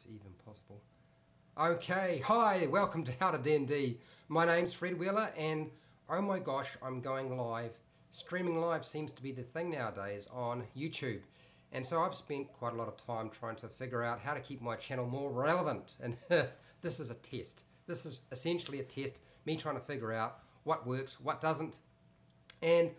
even possible. Okay, hi, welcome to How to D&D. My name's Fred Wheeler and oh my gosh, I'm going live. Streaming live seems to be the thing nowadays on YouTube. And so I've spent quite a lot of time trying to figure out how to keep my channel more relevant. And this is a test. This is essentially a test, me trying to figure out what works, what doesn't. And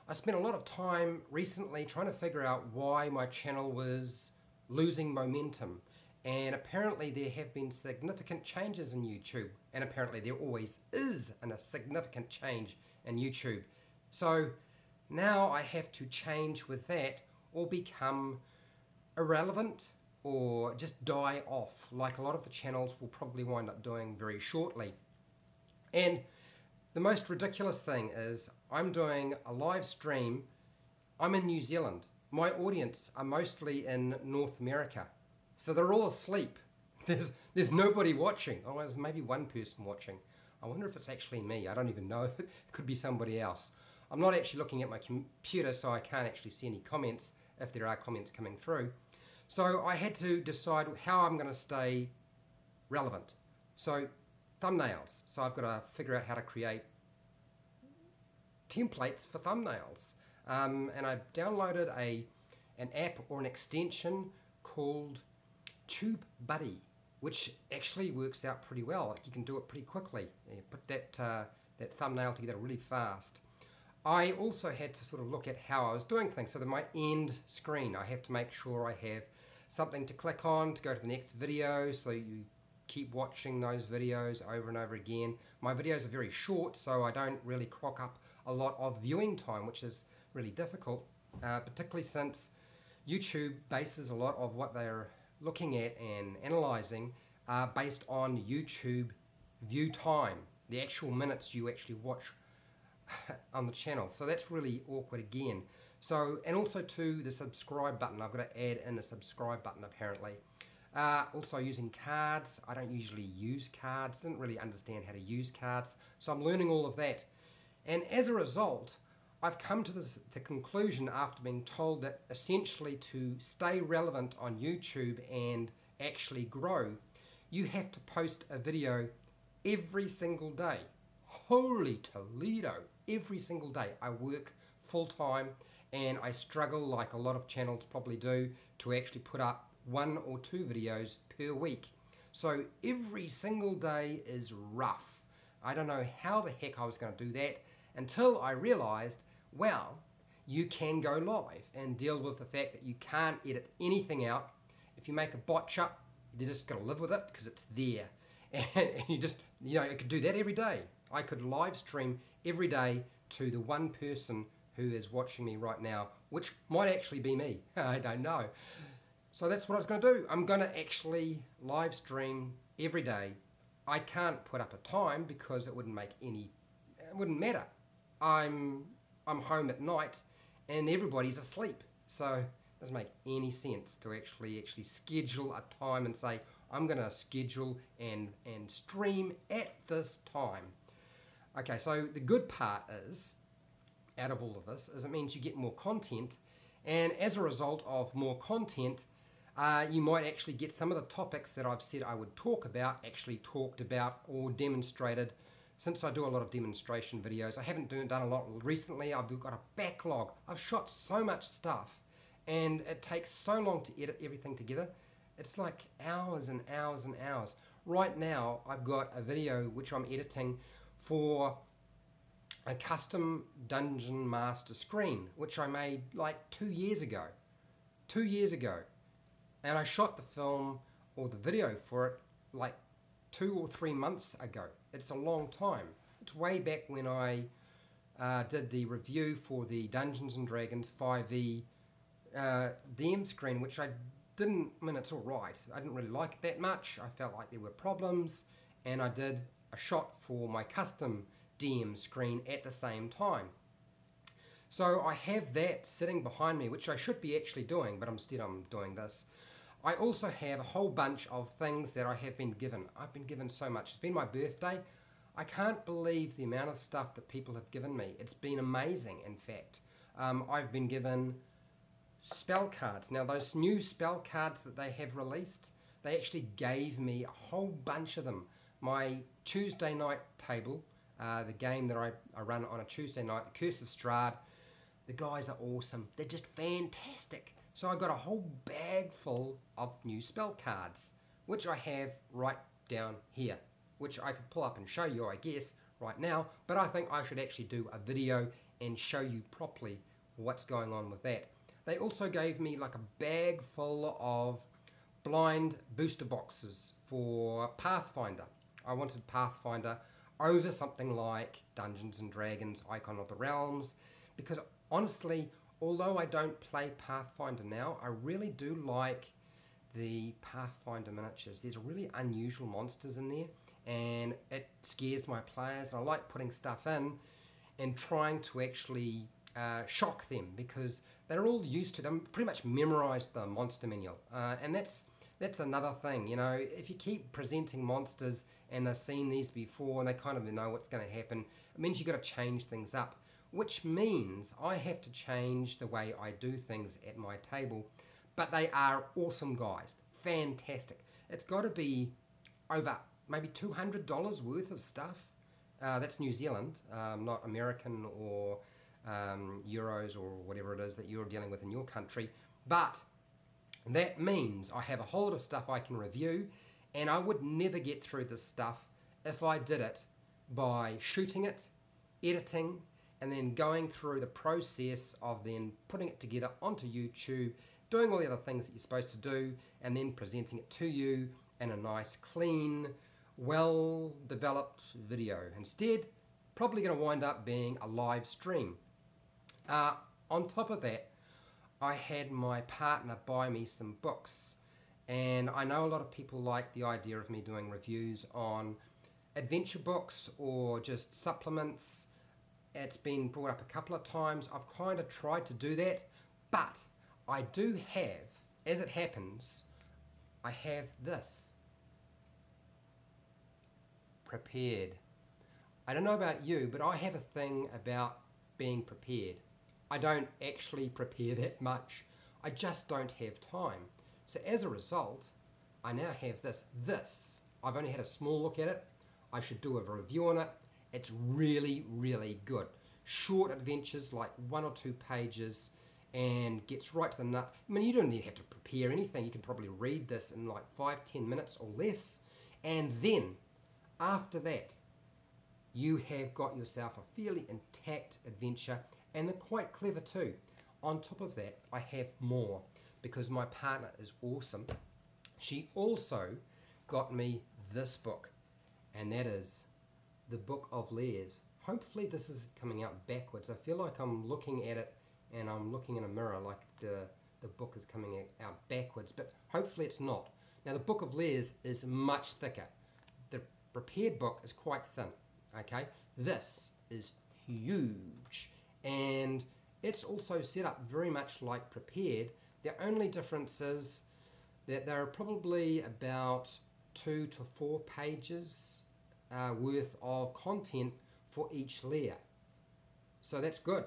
I spent a lot of time recently trying to figure out why my channel was losing momentum. And apparently there have been significant changes in YouTube. And apparently there always is a significant change in YouTube. So now I have to change with that or become irrelevant or just die off, like a lot of the channels will probably wind up doing very shortly. And the most ridiculous thing is I'm doing a live stream. I'm in New Zealand. My audience are mostly in North America. So they're all asleep. There's nobody watching. Oh, there's maybe one person watching. I wonder if it's actually me. I don't even know. It could be somebody else. I'm not actually looking at my computer, so I can't actually see any comments if there are comments coming through. So I had to decide how I'm going to stay relevant. So thumbnails. So I've got to figure out how to create templates for thumbnails. And I downloaded an app or an extension called TubeBuddy, which actually works out pretty well. You can do it pretty quickly. You put that thumbnail together really fast. I also had to sort of look at how I was doing things. So that my end screen, I have to make sure I have something to click on to go to the next video, so you keep watching those videos over and over again. My videos are very short, so I don't really crock up a lot of viewing time, which is really difficult, particularly since YouTube bases a lot of what they're looking at and analyzing based on YouTube view time, the actual minutes you actually watch on the channel. So that's really awkward again. So, and also to the subscribe button, I've got to add in a subscribe button apparently. Also using cards. I don't usually use cards, didn't really understand how to use cards, so I'm learning all of that. And as a result, I've come to the conclusion after being told that essentially to stay relevant on YouTube and actually grow, you have to post a video every single day. Holy Toledo! Every single day. I work full-time and I struggle, like a lot of channels probably do, to actually put up 1 or 2 videos per week. So every single day is rough. I don't know how the heck I was going to do that until I realized, well, you can go live and deal with the fact that you can't edit anything out. If you make a botch up, you're just got to live with it because it's there. And you just, you could do that every day. I could live stream every day to the one person who is watching me right now, which might actually be me. I don't know. So that's what I was going to do. I'm going to actually live stream every day. I can't put up a time because it wouldn't matter. I'm home at night and everybody's asleep. So it doesn't make any sense to actually schedule a time and say, I'm going to schedule and stream at this time. Okay, so the good part is, out of all of this, is it means you get more content, and as a result of more content, you might actually get some of the topics that I've said I would talk about, actually talked about or demonstrated. Since I do a lot of demonstration videos, I haven't done a lot recently. I've got a backlog. I've shot so much stuff, and it takes so long to edit everything together. It's like hours and hours and hours. Right now, I've got a video which I'm editing for a custom Dungeon Master screen, which I made like 2 years ago. 2 years ago. And I shot the film or the video for it like 2 or 3 months ago. It's a long time. It's way back when I did the review for the Dungeons & Dragons 5e DM screen, which I didn't, I mean, it's alright. I didn't really like it that much. I felt like there were problems, and I did a shot for my custom DM screen at the same time. So I have that sitting behind me, which I should be actually doing, but instead I'm doing this. I also have a whole bunch of things that I have been given. I've been given so much. It's been my birthday. I can't believe the amount of stuff that people have given me. It's been amazing, in fact. I've been given spell cards. Now those new spell cards that they have released, they actually gave me a whole bunch of them. My Tuesday night table, the game that I run on a Tuesday night, the Curse of Strahd, the guys are awesome. They're just fantastic. So I got a whole bag full of new spell cards, which I have right down here, which I could pull up and show you, I guess, right now, but I think I should actually do a video and show you properly what's going on with that. They also gave me like a bag full of blind booster boxes for Pathfinder. I wanted Pathfinder over something like Dungeons and Dragons, Icon of the Realms, because honestly, although I don't play Pathfinder now, I really do like the Pathfinder miniatures. There's really unusual monsters in there, and it scares my players, and I like putting stuff in and trying to actually shock them, because they're all used to them, pretty much memorize the monster manual, and that's another thing, you know. If you keep presenting monsters and they've seen these before and they kind of know what's going to happen, it means you've got to change things up, which means I have to change the way I do things at my table. But they are awesome guys, fantastic. It's got to be over maybe $200 worth of stuff. That's New Zealand, not American or euros or whatever it is that you're dealing with in your country. But that means I have a whole lot of stuff I can review, and I would never get through this stuff if I did it by shooting it, editing, and then going through the process of then putting it together onto YouTube, doing all the other things that you're supposed to do, and then presenting it to you in a nice, clean, well-developed video. Instead, probably going to wind up being a live stream. On top of that, I had my partner buy me some books, and I know a lot of people like the idea of me doing reviews on adventure books or just supplements. It's been brought up a couple of times. I've kind of tried to do that, but I do have, as it happens, I have this prepared. I don't know about you, but I have a thing about being prepared. I don't actually prepare that much. I just don't have time. So as a result, I now have this. I've only had a small look at it. I should do a review on it. It's really, really good. Short adventures, like 1 or 2 pages, and gets right to the nut. I mean, you don't need have to prepare anything. You can probably read this in like 5-10 minutes or less. And then, after that, you have got yourself a fairly intact adventure, and they're quite clever too. On top of that, I have more, because my partner is awesome. She also got me this book, and that is the Book of Layers. Hopefully this is coming out backwards. I feel like I'm looking at it and I'm looking in a mirror, like the book is coming out backwards, but hopefully it's not. Now the Book of Layers is much thicker. The prepared book is quite thin, okay? This is huge, and it's also set up very much like prepared. The only difference is that there are probably about 2 to 4 pages worth of content for each layer. So that's good.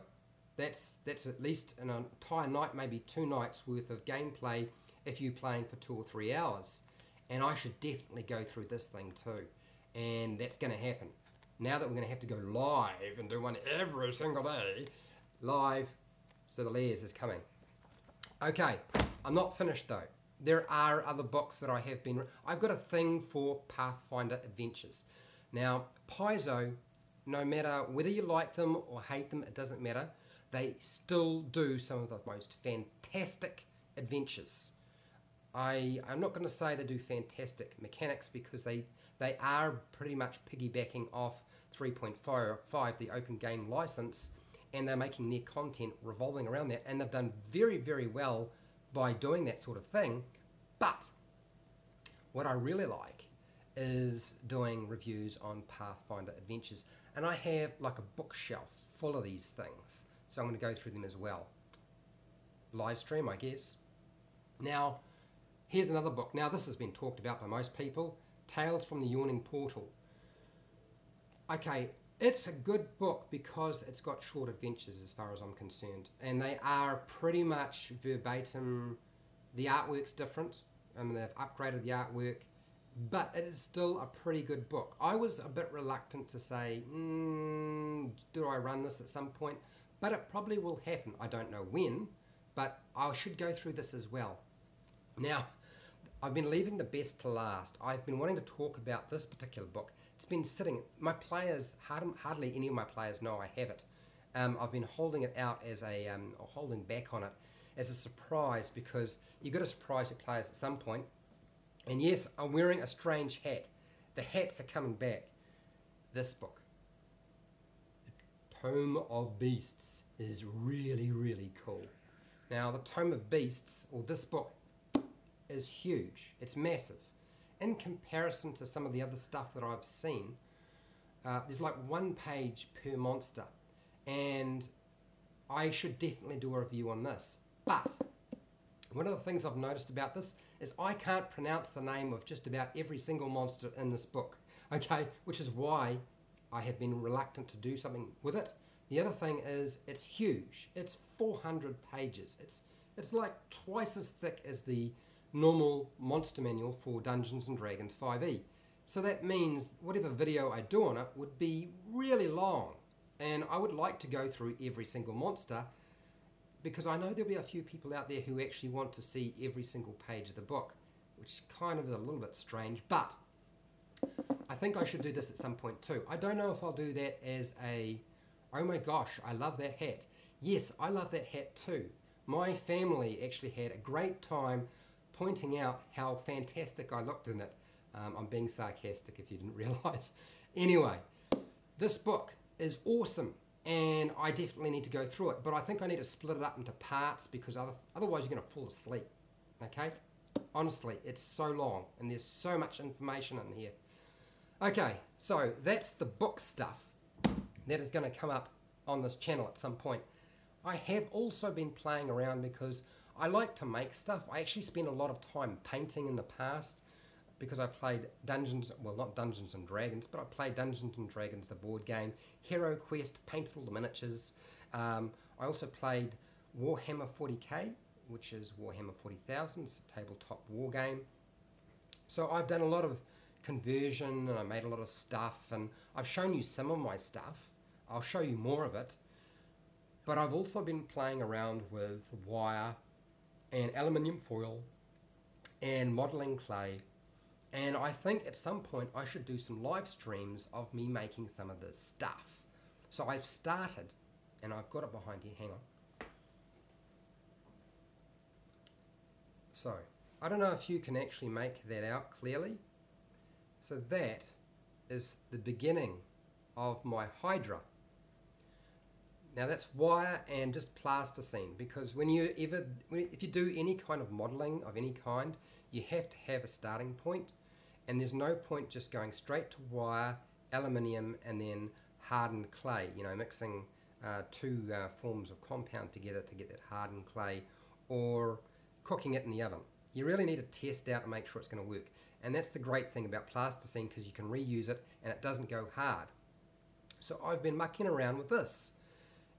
That's at least an entire night, maybe 2 nights worth of gameplay if you're playing for 2 or 3 hours. And I should definitely go through this thing too. And that's going to happen. Now that we're going to have to go live and do one every single day, live, so the layers is coming. Okay, I'm not finished though. There are other books that I've got a thing for Pathfinder adventures. Now, Paizo, no matter whether you like them or hate them, it doesn't matter. They still do some of the most fantastic adventures. I'm not going to say they do fantastic mechanics, because they are pretty much piggybacking off 3.5, the open game license, and they're making their content revolving around that, and they've done very, very well by doing that sort of thing. But what I really like is doing reviews on Pathfinder adventures, and I have like a bookshelf full of these things, so I'm going to go through them as well. Live stream, I guess. Now, here's another book. Now, this has been talked about by most people. Tales from the Yawning Portal. Okay, it's a good book because it's got short adventures as far as I'm concerned, and they are pretty much verbatim. The artwork's different. I mean, they've upgraded the artwork, but it is still a pretty good book. I was a bit reluctant to say, do I run this at some point? But it probably will happen. I don't know when, but I should go through this as well. Now, I've been leaving the best to last. I've been wanting to talk about this particular book. It's been sitting, my players, hardly any of my players know I have it. I've been holding it out as a, or holding back on it as a surprise, because you've got to surprise your players at some point. And yes, I'm wearing a strange hat. The hats are coming back. This book, the Tome of Beasts, is really, really cool. Now, the Tome of Beasts, or this book, is huge. It's massive. In comparison to some of the other stuff that I've seen, there's like 1 page per monster, and I should definitely do a review on this. But one of the things I've noticed about this is I can't pronounce the name of just about every single monster in this book, okay, which is why I have been reluctant to do something with it. The other thing is it's huge. It's 400 pages. It's like twice as thick as the normal monster manual for Dungeons and Dragons 5e. So that means whatever video I do on it would be really long, and I would like to go through every single monster, because I know there'll be a few people out there who actually want to see every single page of the book, which kind of is a little bit strange, but I think I should do this at some point too. I don't know if I'll do that as a, oh my gosh, I love that hat. Yes, I love that hat too. My family actually had a great time pointing out how fantastic I looked in it. I'm being sarcastic if you didn't realize. Anyway, this book is awesome, and I definitely need to go through it, but I think I need to split it up into parts, because otherwise you're going to fall asleep, okay? Honestly, it's so long, and there's so much information in here. Okay, so that's the book stuff that is going to come up on this channel at some point. I have also been playing around because I like to make stuff. I actually spent a lot of time painting in the past, because I played Dungeons, well, not Dungeons and Dragons, but I played Dungeons and Dragons, the board game, Hero Quest, painted all the miniatures. I also played Warhammer 40k, which is Warhammer 40,000. It's a tabletop war game. So I've done a lot of conversion, and I made a lot of stuff, and I've shown you some of my stuff. I'll show you more of it. But I've also been playing around with wire and aluminium foil and modeling clay. And I think at some point I should do some live streams of me making some of this stuff. So I've started, and I've got it behind here, hang on. So, I don't know if you can actually make that out clearly. So that is the beginning of my Hydra. Now that's wire and just plasticine, because if you do any kind of modeling of any kind, you have to have a starting point. And there's no point just going straight to wire, aluminium, and then hardened clay, you know, mixing two forms of compound together to get that hardened clay, or cooking it in the oven. You really need to test out and make sure it's going to work. And that's the great thing about plasticine, because you can reuse it and it doesn't go hard. So I've been mucking around with this,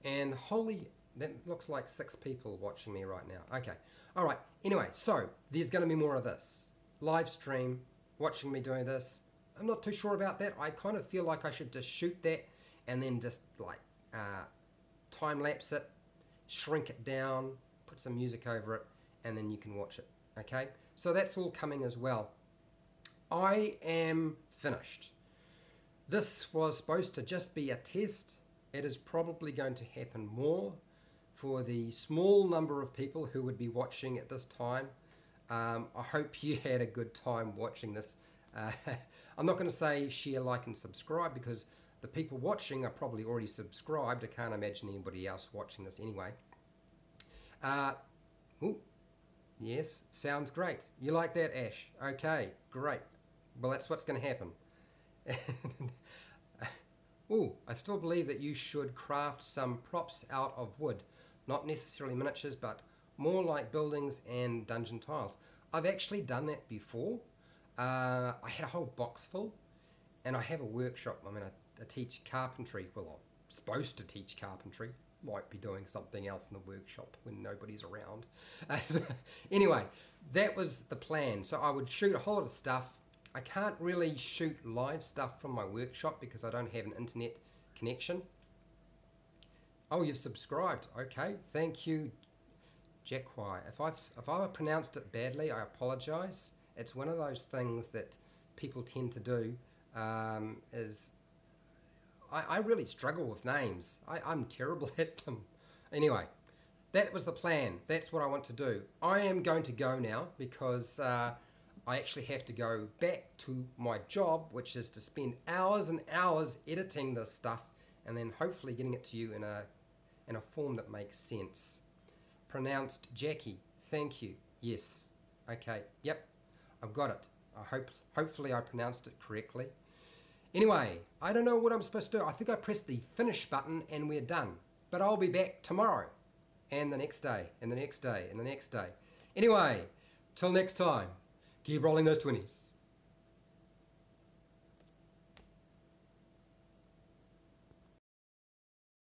and holy, that looks like 6 people watching me right now. Okay, all right, anyway, so there's going to be more of this. Live stream, watching me doing this. I'm not too sure about that. I kind of feel like I should just shoot that and then just like time lapse it, shrink it down, put some music over it, and then you can watch it, okay? So that's all coming as well. I am finished. This was supposed to just be a test. It is probably going to happen more for the small number of people who would be watching at this time. I hope you had a good time watching this. I'm not going to say share, like, and subscribe, because the people watching are probably already subscribed. I can't imagine anybody else watching this anyway. Ooh, yes, sounds great. You like that, Ash? Okay, great. Well, that's what's going to happen. Ooh, I still believe that you should craft some props out of wood. Not necessarily miniatures, but more like buildings and dungeon tiles. I've actually done that before. I had a whole box full, and I have a workshop. I mean, I teach carpentry. Well, I'm supposed to teach carpentry. might be doing something else in the workshop when nobody's around. Anyway, that was the plan. So I would shoot a whole lot of stuff. I can't really shoot live stuff from my workshop because I don't have an internet connection. Oh, you've subscribed. Okay, thank you, Jackwai. If I've pronounced it badly, I apologise. It's one of those things that people tend to do. I really struggle with names. I'm terrible at them. Anyway, that was the plan. That's what I want to do. I am going to go now because I actually have to go back to my job, which is to spend hours and hours editing this stuff and then hopefully getting it to you in a form that makes sense. Pronounced Jackie. Thank you. Yes. Okay. Yep. I've got it. Hopefully I pronounced it correctly. Anyway, I don't know what I'm supposed to do. I think I pressed the finish button and we're done. But I'll be back tomorrow and the next day and the next day and the next day. Anyway, till next time, keep rolling those 20s.